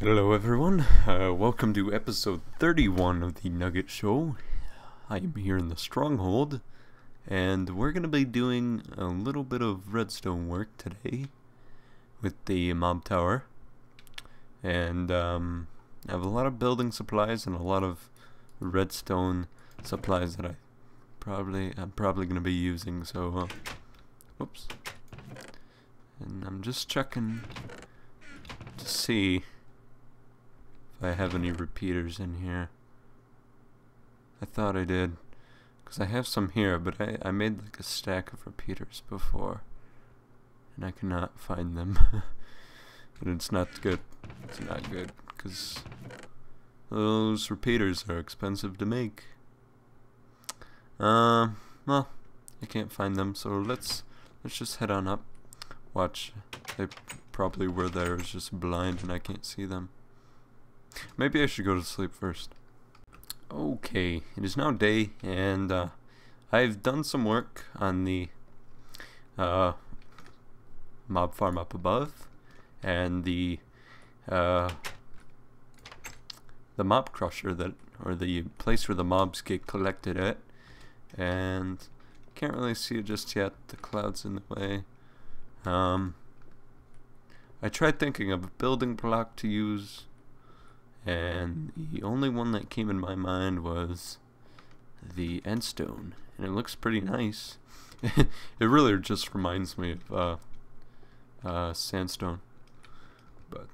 Hello everyone, welcome to episode 31 of the Nugget Show. I am here in the Stronghold, and we're going to be doing a little bit of redstone work today with the mob tower. And I have a lot of building supplies and a lot of redstone supplies that I'm probably going to be using, so whoops. And I'm just checking to see I have any repeaters in here. I thought I did, because I have some here, but I made like a stack of repeaters before, and I cannot find them. And it's not good. It's not good, because those repeaters are expensive to make. Well, I can't find them, so let's just head on up. Watch, they probably were there. It's just blind and I can't see them. Maybe I should go to sleep first. Okay, it is now day, and I've done some work on the mob farm up above, and the mob crusher or the place where the mobs get collected at, and can't really see it just yet. The cloud's in the way. I tried thinking of a building block to use, and the only one that came in my mind was the endstone, and it looks pretty nice. It really just reminds me of sandstone, but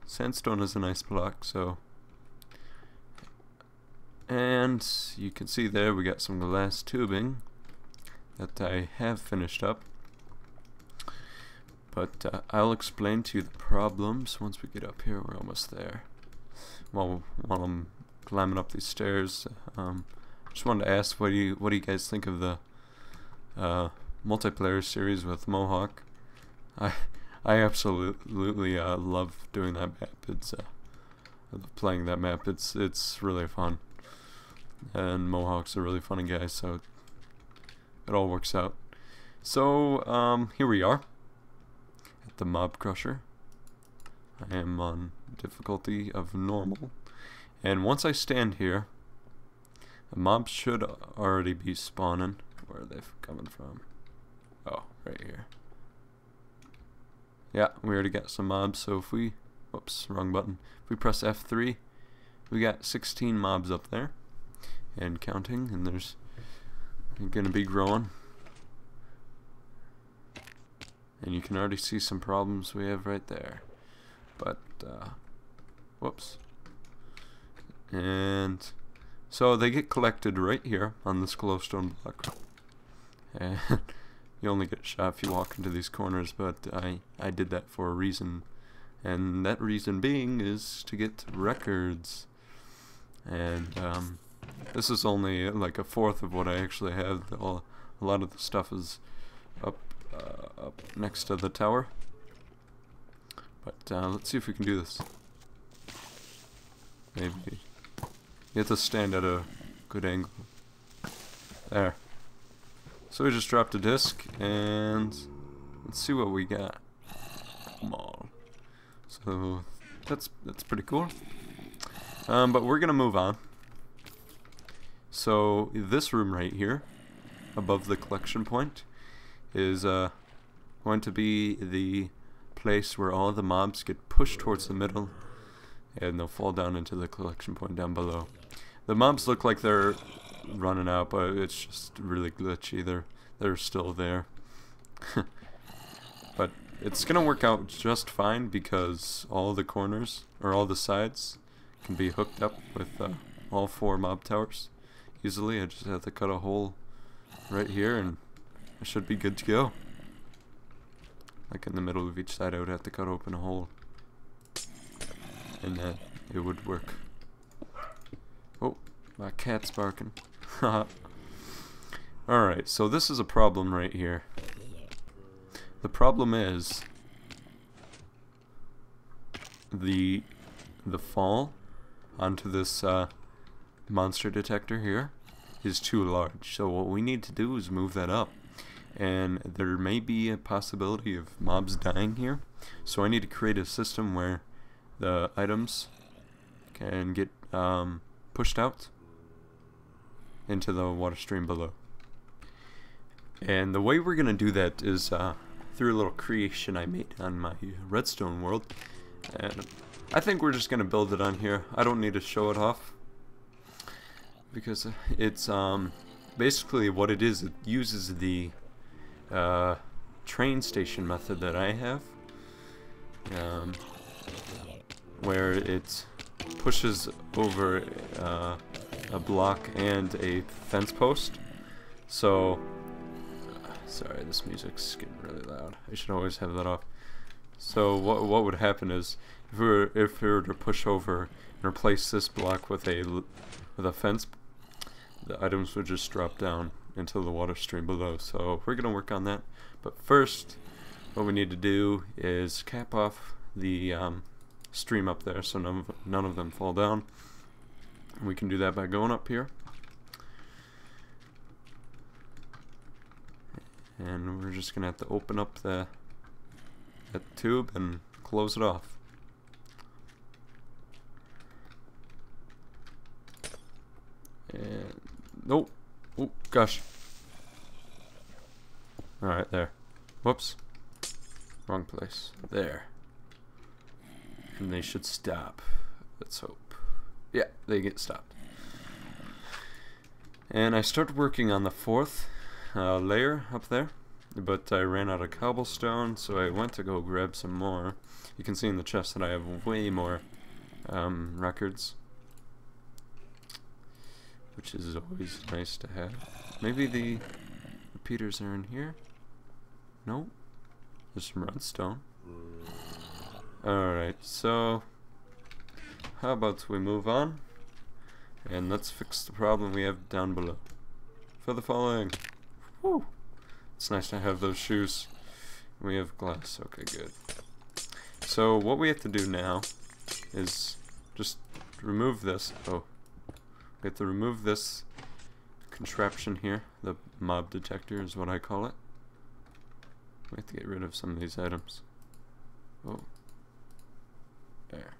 sandstone is a nice block. So, and you can see there we got some glass tubing that I have finished up, but I'll explain to you the problems once we get up here. We're almost there. While I'm climbing up these stairs, just wanted to ask, what do you guys think of the multiplayer series with Mohawk? I absolutely love doing that map. I love playing that map. It's really fun, and Mohawk's a really funny guy, so it all works out. So here we are at the mob crusher. I am on difficulty of normal, and once I stand here, the mobs should already be spawning. Where are they coming from? Oh, right here. Yeah, we already got some mobs. So if we, whoops, wrong button. If we press F3, we got 16 mobs up there and counting, and there's gonna be growing. And you can already see some problems we have right there. But whoops. And so they get collected right here on this glowstone block, and you only get shot if you walk into these corners, but I did that for a reason, and that reason being is to get records. And this is only like a fourth of what I actually have. A lot of the stuff is up next to the tower. But let's see if we can do this. Maybe. You have to stand at a good angle. There. So we just dropped a disc, and let's see what we got. Come on. So that's pretty cool. But we're gonna move on. So this room right here, above the collection point, is going to be the place where all the mobs get pushed towards the middle, and they'll fall down into the collection point down below. The mobs look like they're running out, but it's just really glitchy. They're still there. But it's gonna work out just fine, because all the corners, or all the sides, can be hooked up with all 4 mob towers easily. I just have to cut a hole right here, and I should be good to go. Like in the middle of each side, I would have to cut open a hole, and then it would work. Oh, my cat's barking. Alright, so this is a problem right here. The problem is the fall onto this monster detector here is too large. So what we need to do is move that up. And there may be a possibility of mobs dying here, so I need to create a system where the items can get pushed out into the water stream below. And the way we're gonna do that is through a little creation I made on my redstone world. And I think we're just gonna build it on here. I don't need to show it off because it's basically what it is. It uses the train station method that I have, where it pushes over a block and a fence post. So, sorry, this music's getting really loud. I should always have that off. So what would happen is if we were to push over and replace this block with a fence, the items would just drop down into the water stream below. So we're gonna work on that. But first, what we need to do is cap off the stream up there so none of them fall down. And we can do that by going up here. And we're just gonna have to open up that tube and close it off. And nope. Oh gosh. Alright, there. Whoops. Wrong place. There. And they should stop. Let's hope. Yeah, they get stopped. And I started working on the fourth layer up there, but I ran out of cobblestone, so I went to go grab some more. You can see in the chest that I have way more records, which is always nice to have. Maybe the repeaters are in here? Nope. There's some redstone. Alright, so how about we move on and let's fix the problem we have down below. For the following. Whew. It's nice to have those shoes. We have glass. Okay, good. So what we have to do now is just remove this. Oh. We have to remove this contraption here. The mob detector is what I call it. We have to get rid of some of these items. Oh. There.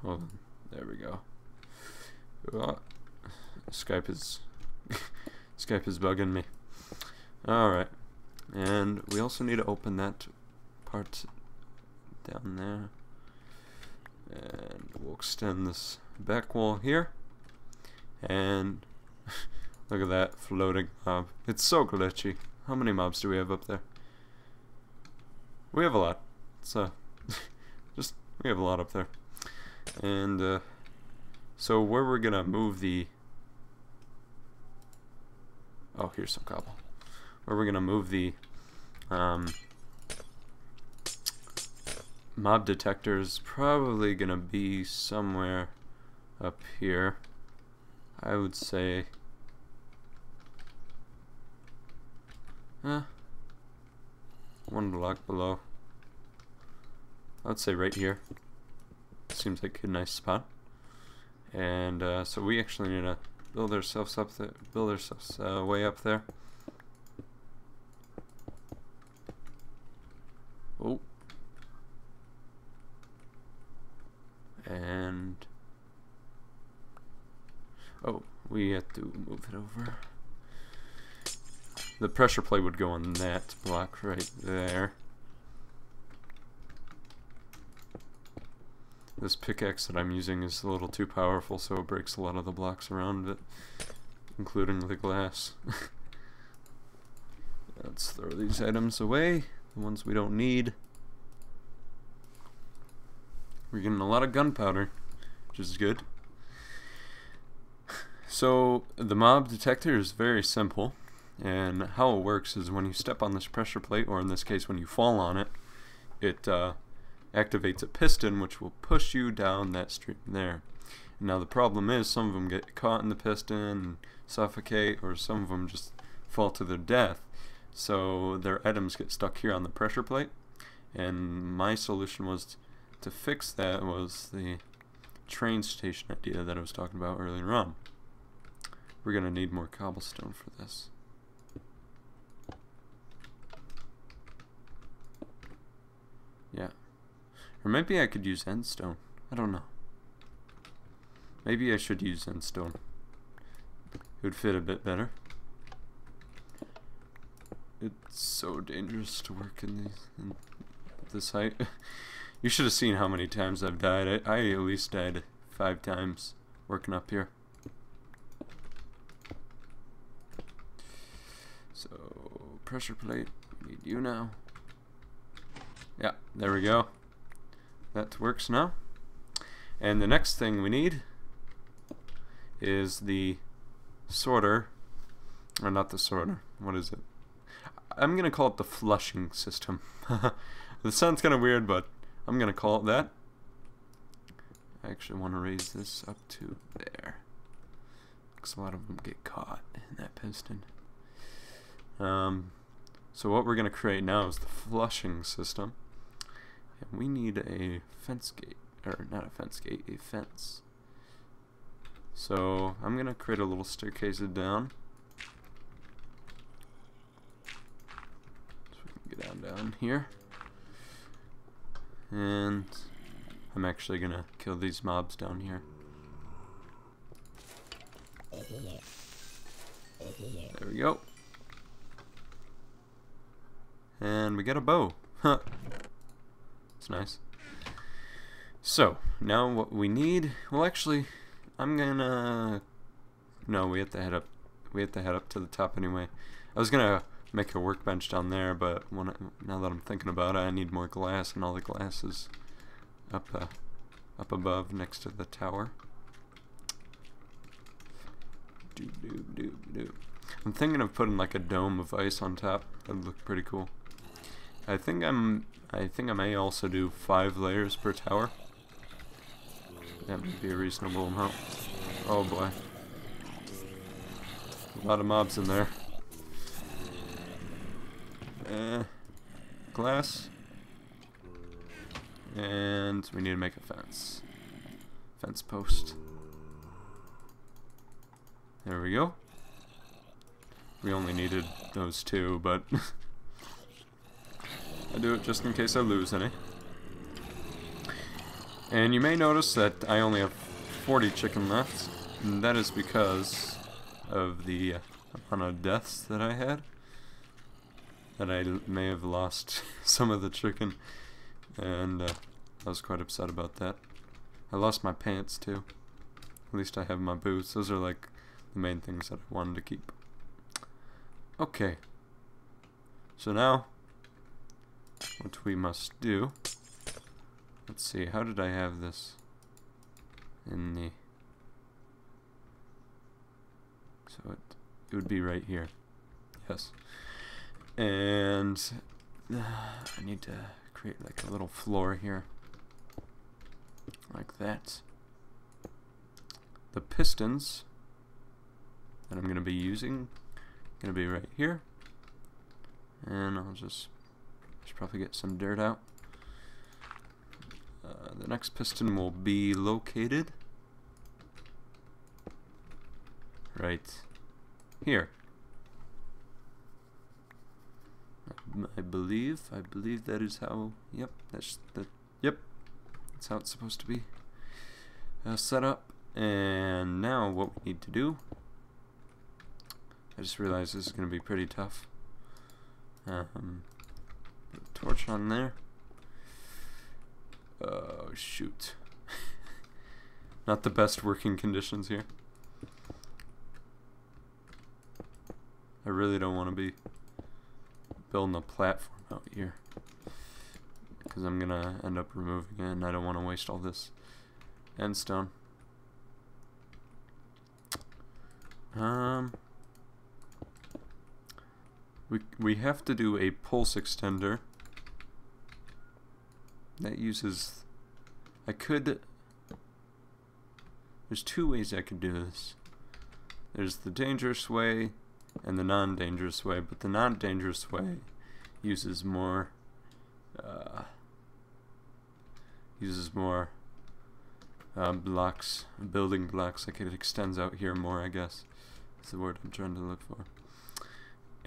Hold on. There we go. Oh. Skype is Skype is bugging me. Alright. And we also need to open that part down there. And we'll extend this back wall here. And look at that floating mob. It's so glitchy. How many mobs do we have up there? We have a lot. So we have a lot up there. And so where we're gonna move the here's some cobble. Where we're gonna move the mob detector is probably gonna be somewhere up here. I would say one block below. I'd say right here. Seems like a nice spot. And so we actually need to build ourselves up there. Build ourselves way up there. Oh. And we have to move it over. The pressure plate would go on that block right there. This pickaxe that I'm using is a little too powerful, so it breaks a lot of the blocks around it, including the glass. Let's throw these items away, the ones we don't need. We're getting a lot of gunpowder, which is good. So the mob detector is very simple, and how it works is when you step on this pressure plate, or in this case when you fall on it, it activates a piston which will push you down that stream there. Now the problem is some of them get caught in the piston and suffocate, or some of them just fall to their death. So their items get stuck here on the pressure plate, and my solution was to fix that was the train station idea that I was talking about earlier on. We're gonna need more cobblestone for this. Yeah. Or maybe I could use endstone. I don't know. Maybe I should use endstone. It would fit a bit better. It's so dangerous to work in this height. You should have seen how many times I've died. I at least died 5 times working up here. So, pressure plate. We need you now. Yeah, there we go. That works now. And the next thing we need is the sorter. Or not the sorter. What is it? I'm gonna call it the flushing system. This sounds kind of weird, but I'm gonna call it that. I actually want to raise this up to there, because a lot of them get caught in that piston. So what we're gonna create now is the flushing system, and we need a fence gate, or not a fence gate, a fence. So I'm gonna create a little staircase down. So we can get down here. And I'm actually gonna kill these mobs down here. There we go. And we got a bow. Huh. It's nice. So, now what we need, well actually, I'm gonna, no, we have to head up to the top anyway. I was gonna make a workbench down there, but now that I'm thinking about it, I need more glass, and all the glass is up above next to the tower. I'm thinking of putting like a dome of ice on top. That'd look pretty cool. I think I may also do 5 layers per tower. That would be a reasonable amount. Oh boy. A lot of mobs in there. Glass. And we need to make a fence. Fence post. There we go. We only needed those 2, but I do it just in case I lose any. And you may notice that I only have 40 chicken left, and that is because of the amount of deaths that I had. That I may have lost some of the chicken, and I was quite upset about that. I lost my pants too. At least I have my boots. Those are like the main things that I wanted to keep. Okay. So now, what we must do, let's see, how did I have this in the, so it would be right here. Yes. And I need to create like a little floor here, like that. The pistons that I'm going to be using going to be right here, and I should probably get some dirt out. The next piston will be located right here. I believe that is how. Yep, that's how it's supposed to be set up. And now what we need to do, I just realized this is going to be pretty tough. Put a torch on there. Oh shoot. Not the best working conditions here. I really don't want to be building a platform out here, because I'm gonna end up removing it, and I don't want to waste all this endstone. We have to do a pulse extender that uses, there's 2 ways I could do this. There's the dangerous way and the non-dangerous way, but the non-dangerous way uses more blocks, building blocks. Like it extends out here more, I guess. That's the word I'm trying to look for.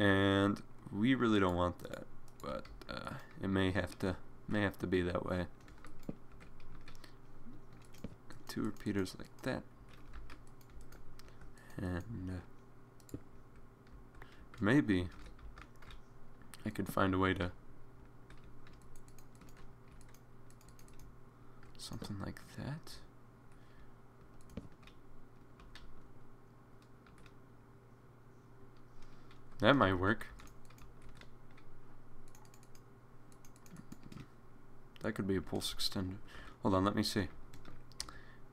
And we really don't want that, but it may have to be that way. 2 repeaters like that. And maybe I could find a way to something like that. That might work. That could be a pulse extender. Hold on, let me see.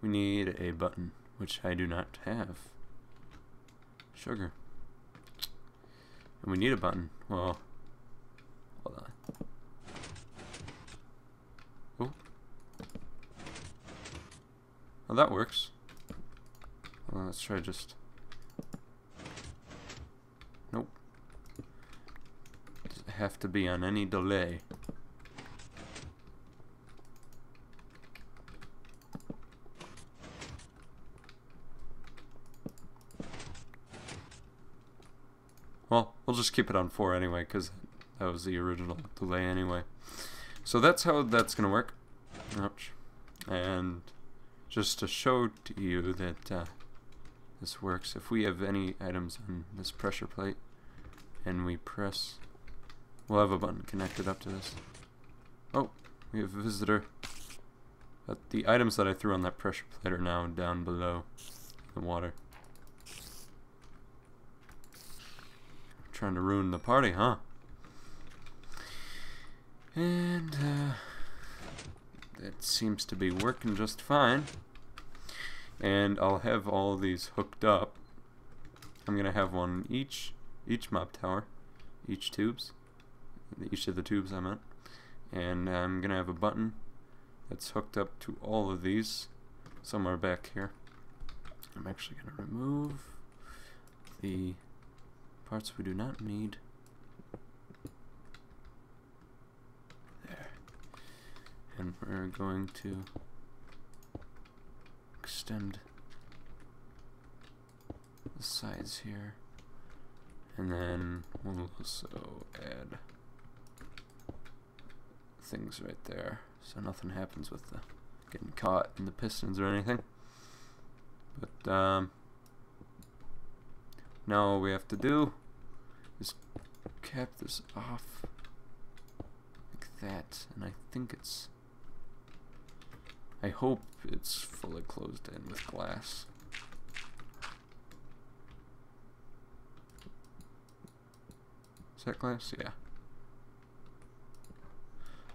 We need a button, which I do not have. Sugar. And we need a button. Well, hold on. Oh. Well, that works. Well, let's try just... Nope. Does it have to be on any delay? Well, we'll just keep it on 4 anyway, because that was the original delay anyway. So that's how that's going to work. Ouch. And just to show to you that this works, if we have any items on this pressure plate, and we press, we'll have a button connected up to this. Oh, we have a visitor. But the items that I threw on that pressure plate are now down below the water. Trying to ruin the party, huh? And that seems to be working just fine. And I'll have all these hooked up. I'm gonna have one each mob tower, each of the tubes I meant. And I'm gonna have a button that's hooked up to all of these somewhere back here. I'm actually gonna remove the parts we do not need. There. And we're going to extend the sides here. And then we'll also add things right there, so nothing happens with the getting caught in the pistons or anything. But now all we have to do is cap this off like that, and I think it's, I hope it's fully closed in with glass. Is that glass? Yeah.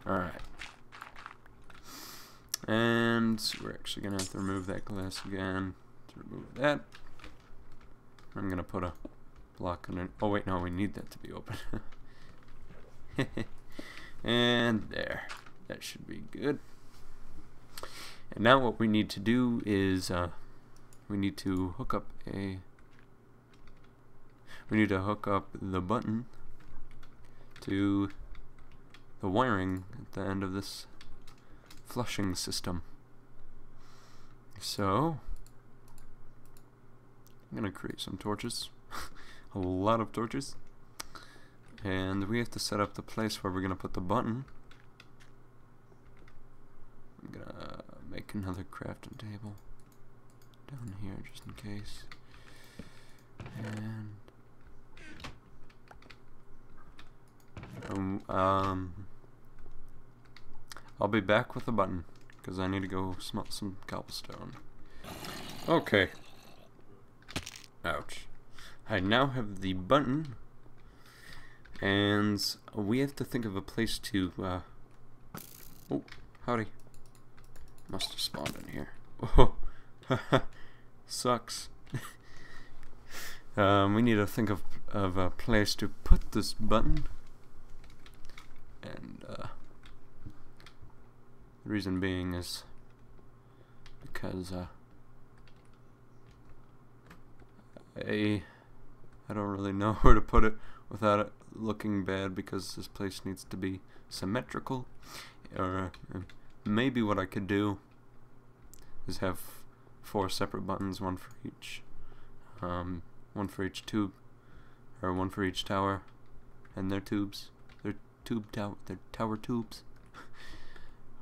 Alright. And we're actually going to have to remove that glass again to remove that. I'm going to put a block under. Oh wait, no, we need that to be open. And there. That should be good. And now what we need to do is we need to hook up the button to the wiring at the end of this flushing system. So I'm gonna create some torches. A lot of torches. And we have to set up the place where we're gonna put the button. I'm gonna make another crafting table down here just in case. And I'll be back with the button because I need to go smelt some cobblestone. Okay. Ouch. I now have the button, and we have to think of a place to oh, howdy. Must have spawned in here. Oh, sucks. We need to think of a place to put this button, and the reason being is because I don't really know where to put it without it looking bad, because this place needs to be symmetrical. Or maybe what I could do is have 4 separate buttons, one for each tube, or one for each tower and their tubes, their tower tubes.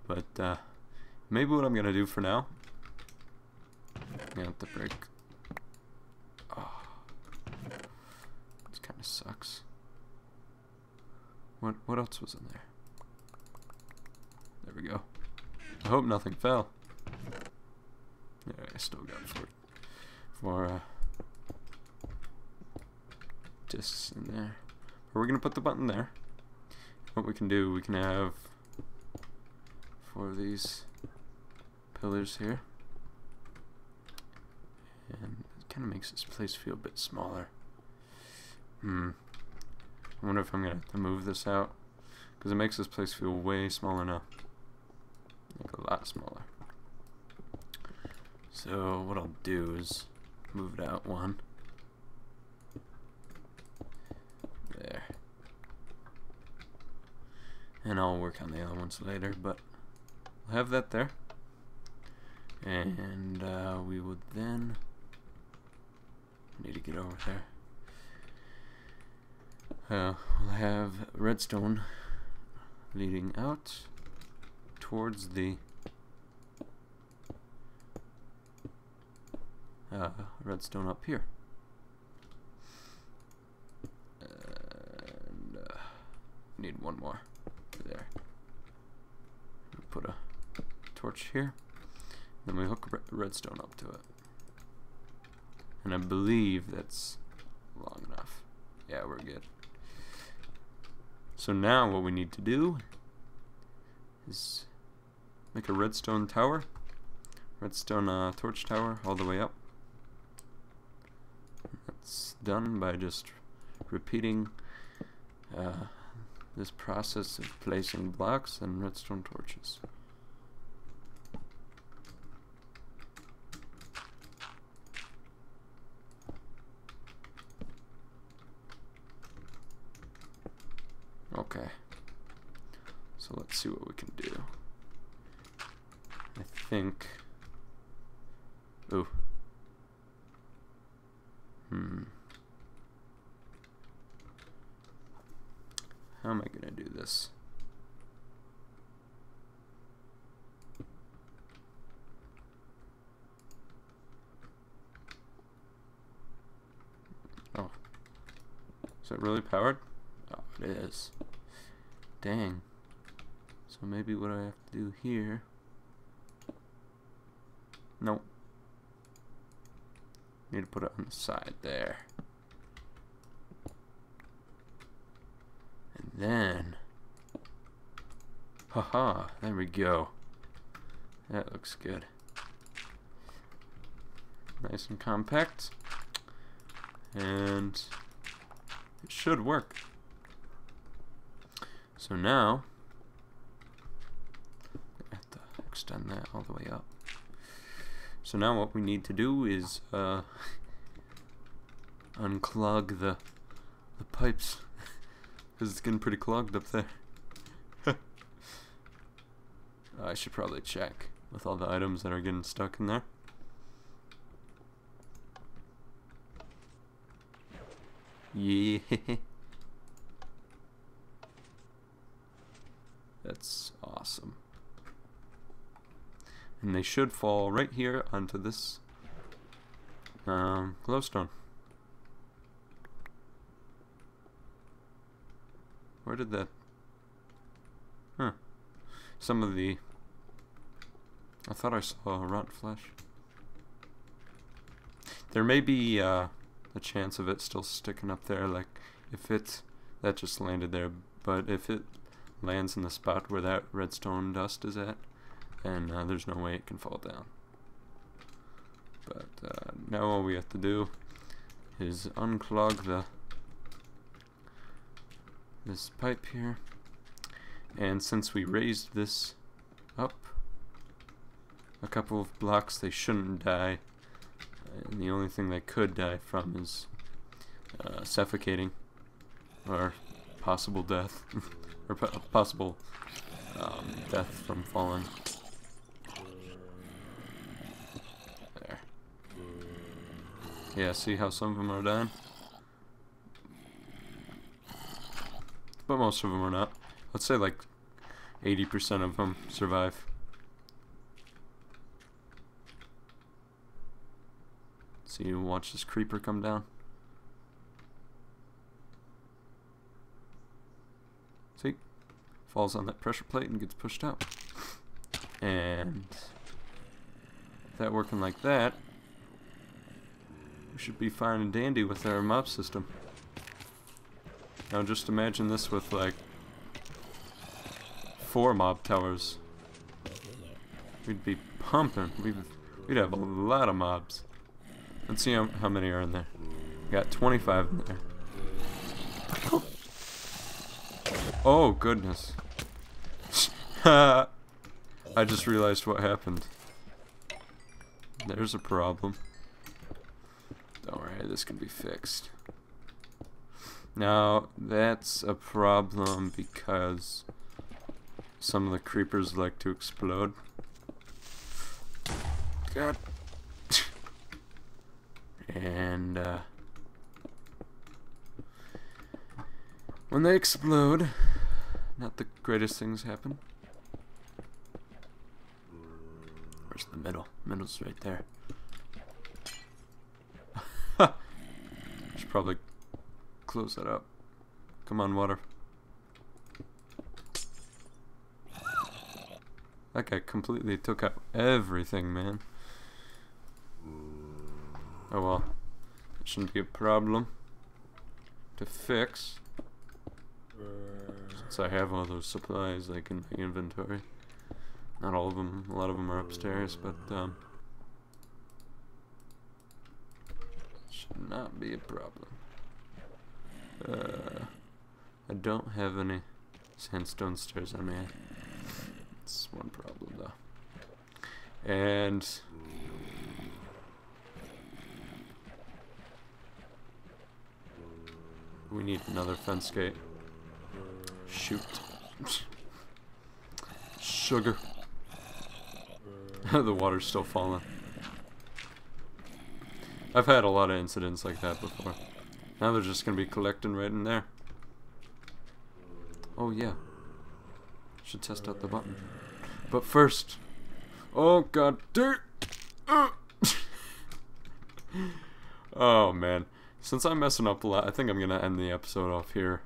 But maybe what I'm gonna do for now Got the brick. Oh, this kind of sucks. What else was in there? There we go. I hope nothing fell. Yeah, I still got four discs in there. But we're gonna put the button there. What we can do, we can have 4 of these pillars here, and it kind of makes this place feel a bit smaller. I wonder if I'm gonna have to move this out, because it makes this place feel way smaller now, like a lot smaller. So what I'll do is move it out 1. There. And I'll work on the other ones later, but I'll have that there. And we would then need to get over there. We'll have redstone leading out towards the redstone up here. And need one more there. We'll put a torch here. Then we hook redstone up to it. And I believe that's long enough. Yeah, we're good. So now what we need to do is make a redstone tower. Redstone torch tower all the way up. That's done by just repeating this process of placing blocks and redstone torches. Okay, so let's see what we can do. I think, ooh, how am I gonna do this? Oh, is it really powered? Oh, it is. Dang. So maybe what I have to do here. Nope. Need to put it on the side there. And then. Haha, there we go. That looks good. Nice and compact. And it should work. So now, I have to extend that all the way up. So now what we need to do is unclog the pipes, because it's getting pretty clogged up there. I should probably check with all the items that are getting stuck in there. Yeah. That's awesome. And they should fall right here onto this glowstone. Where did that... Huh. Some of the... I thought I saw rotten flesh. There may be a chance of it still sticking up there, like if it... That just landed there, but if it lands in the spot where that redstone dust is at, and there's no way it can fall down. But now all we have to do is unclog this pipe here, and since we raised this up a couple of blocks, they shouldn't die, and the only thing they could die from is suffocating or possible death. Or possible death from falling. There. Yeah, see how some of them are dying? But most of them are not. Let's say like 80% of them survive. So you watch this creeper come down. See? Falls on that pressure plate and gets pushed out. And that working like that, we should be fine and dandy with our mob system. Now just imagine this with like 4 mob towers. We'd be pumping. We'd have a lot of mobs. Let's see how many are in there. We got 25 in there. Oh goodness. I just realized what happened. There's a problem. Don't worry, this can be fixed. Now, that's a problem because some of the creepers like to explode. God. And, when they explode, not the greatest things happen. Where's the middle? Middle's right there. Should probably close that up. Come on, water. That guy completely took out everything, man. Oh well. It shouldn't be a problem to fix. Since I have all those supplies like in my inventory. Not all of them, a lot of them are upstairs, but should not be a problem. I don't have any sandstone stairs on me. It's one problem though. And we need another fence gate. Shoot. Sugar. The water's still falling. I've had a lot of incidents like that before. Now they're just gonna be collecting right in there. Oh yeah. Should test out the button. But first. Oh god. Dirt! Oh man. Since I'm messing up a lot, I think I'm gonna end the episode off here.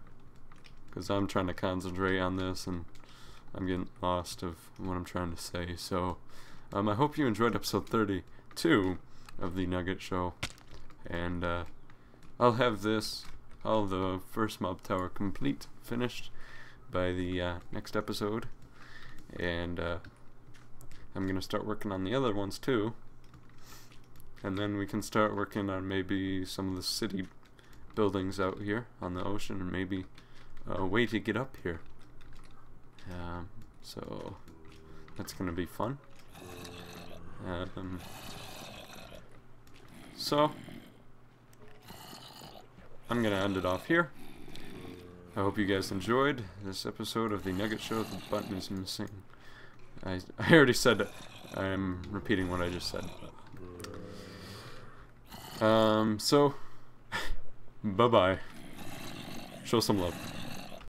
Because I'm trying to concentrate on this and I'm getting lost of what I'm trying to say. So, I hope you enjoyed episode 32 of the Nugget Show. And I'll have all the first mob tower complete, finished by the next episode. And I'm going to start working on the other ones too. And then we can start working on maybe some of the city buildings out here on the ocean, and maybe a way to get up here. So that's gonna be fun. So I'm gonna end it off here. I hope you guys enjoyed this episode of the Nugget Show. The button is missing. I already said it. I'm repeating what I just said. So bye bye. Show some love.